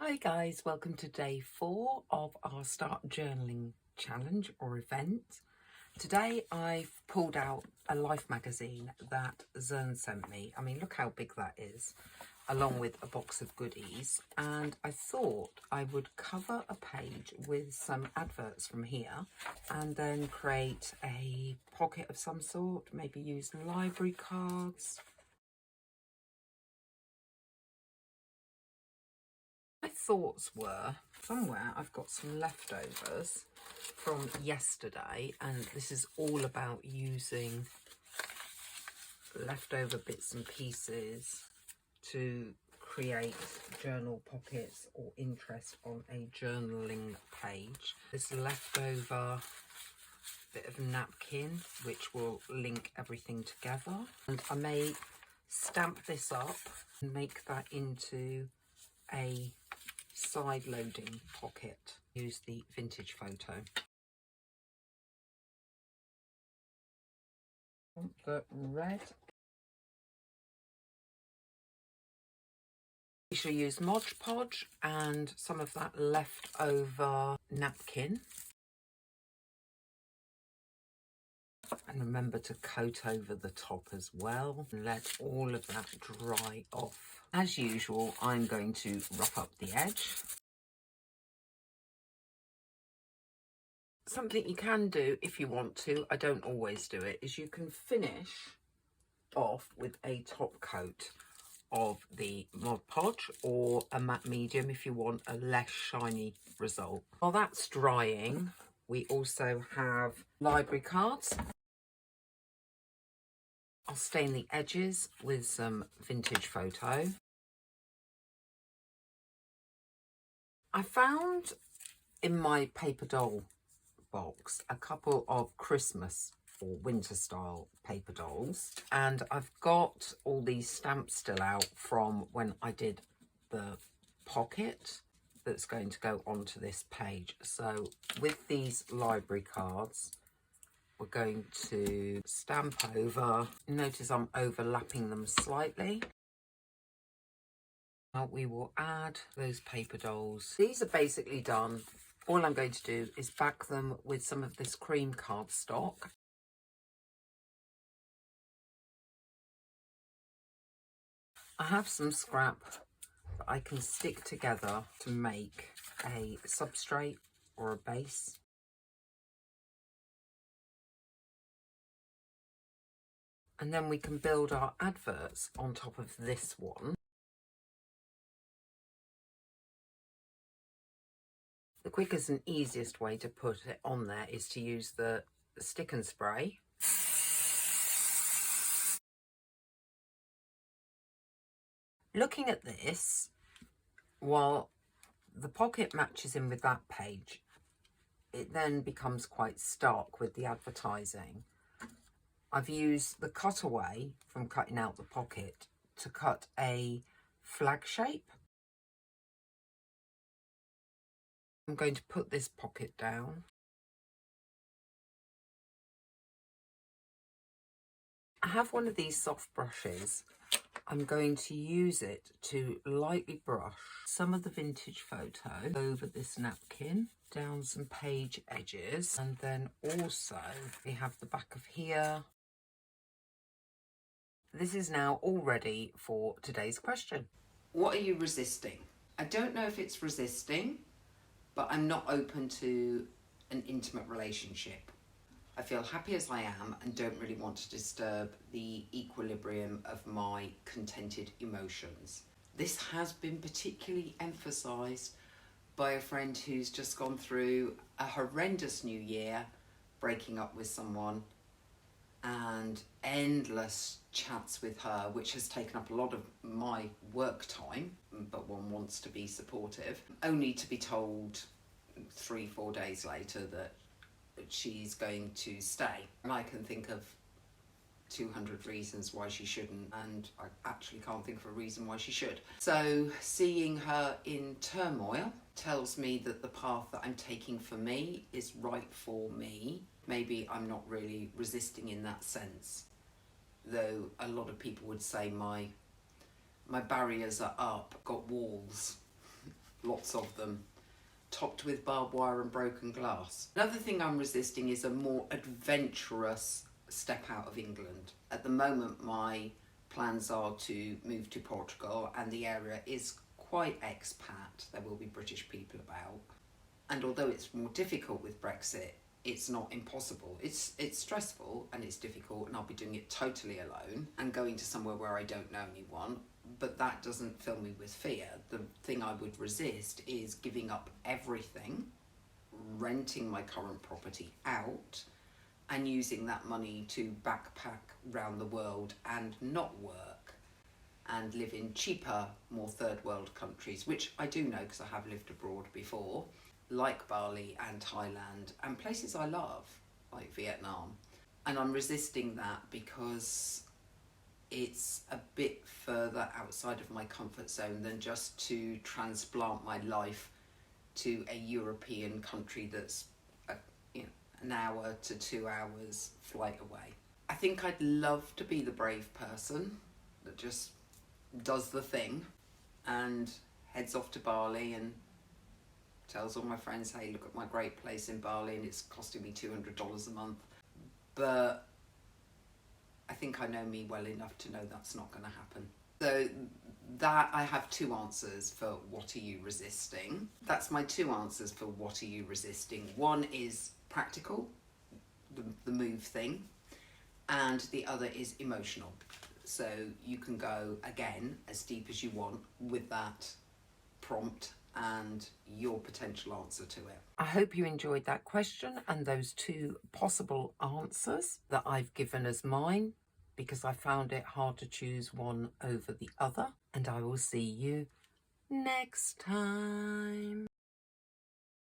Hi guys, welcome to day 4 of our Start Journaling challenge or event. Today I've pulled out a Life magazine that Zern sent me. I mean, look how big that is, along with a box of goodies. And I thought I would cover a page with some adverts from here and then create a pocket of some sort, maybe use library cards. My thoughts were, somewhere I've got some leftovers from yesterday, and this is all about using leftover bits and pieces to create journal pockets or interest on a journaling page. This leftover bit of napkin which will link everything together, and I may stamp this up and make that into a side loading pocket. Use the vintage photo. The red. We shall use Mod Podge and some of that leftover napkin. And remember to coat over the top as well and let all of that dry off. As usual, I'm going to rough up the edge. Something you can do if you want to, I don't always do it, is you can finish off with a top coat of the Mod Podge or a matte medium if you want a less shiny result. While that's drying, we also have library cards. I'll stain the edges with some vintage photo. I found in my paper doll box a couple of Christmas or winter style paper dolls, and I've got all these stamps still out from when I did the pocket that's going to go onto this page. So with these library cards, we're going to stamp over. Notice I'm overlapping them slightly. Now we will add those paper dolls. These are basically done. All I'm going to do is back them with some of this cream cardstock. I have some scrap that I can stick together to make a substrate or a base. And then we can build our adverts on top of this one. The quickest and easiest way to put it on there is to use the stick and spray. Looking at this, while the pocket matches in with that page, it then becomes quite stark with the advertising. I've used the cutaway from cutting out the pocket to cut a flag shape. I'm going to put this pocket down. I have one of these soft brushes. I'm going to use it to lightly brush some of the vintage photo over this napkin, down some page edges, and then also we have the back of here. This is now all ready for today's question. What are you resisting? I don't know if it's resisting, but I'm not open to an intimate relationship. I feel happy as I am and don't really want to disturb the equilibrium of my contented emotions. This has been particularly emphasised by a friend who's just gone through a horrendous new year, breaking up with someone, and endless chats with her, which has taken up a lot of my work time, but one wants to be supportive, only to be told 3-4 days later that she's going to stay. And I can think of 200 reasons why she shouldn't, and I actually can't think of a reason why she should. So seeing her in turmoil tells me that the path that I'm taking for me is right for me. Maybe I'm not really resisting in that sense, though a lot of people would say my barriers are up, got walls. lots of them, topped with barbed wire and broken glass. Another thing I'm resisting is a more adventurous step out of England. At the moment, my plans are to move to Portugal, and the area is quite expat. There will be British people about. And although it's more difficult with Brexit, it's not impossible. It's stressful and it's difficult, and I'll be doing it totally alone and going to somewhere where I don't know anyone. But that doesn't fill me with fear. The thing I would resist is giving up everything, renting my current property out, and using that money to backpack around the world and not work and live in cheaper, more third world countries, which I do know because I have lived abroad before, like Bali and Thailand, and places I love, like Vietnam. And I'm resisting that because it's a bit further outside of my comfort zone than just to transplant my life to a European country that's an hour to 2 hours flight away. I think I'd love to be the brave person that just does the thing and heads off to Bali and tells all my friends, hey, look at my great place in Bali and it's costing me $200 a month. But I think I know me well enough to know that's not going to happen. So that I have two answers for what are you resisting. That's my two answers for what are you resisting. One is practical, the move thing, and the other is emotional. So you can go, again, as deep as you want with that prompt and your potential answer to it. I hope you enjoyed that question and those two possible answers that I've given as mine, because I found it hard to choose one over the other. And I will see you next time.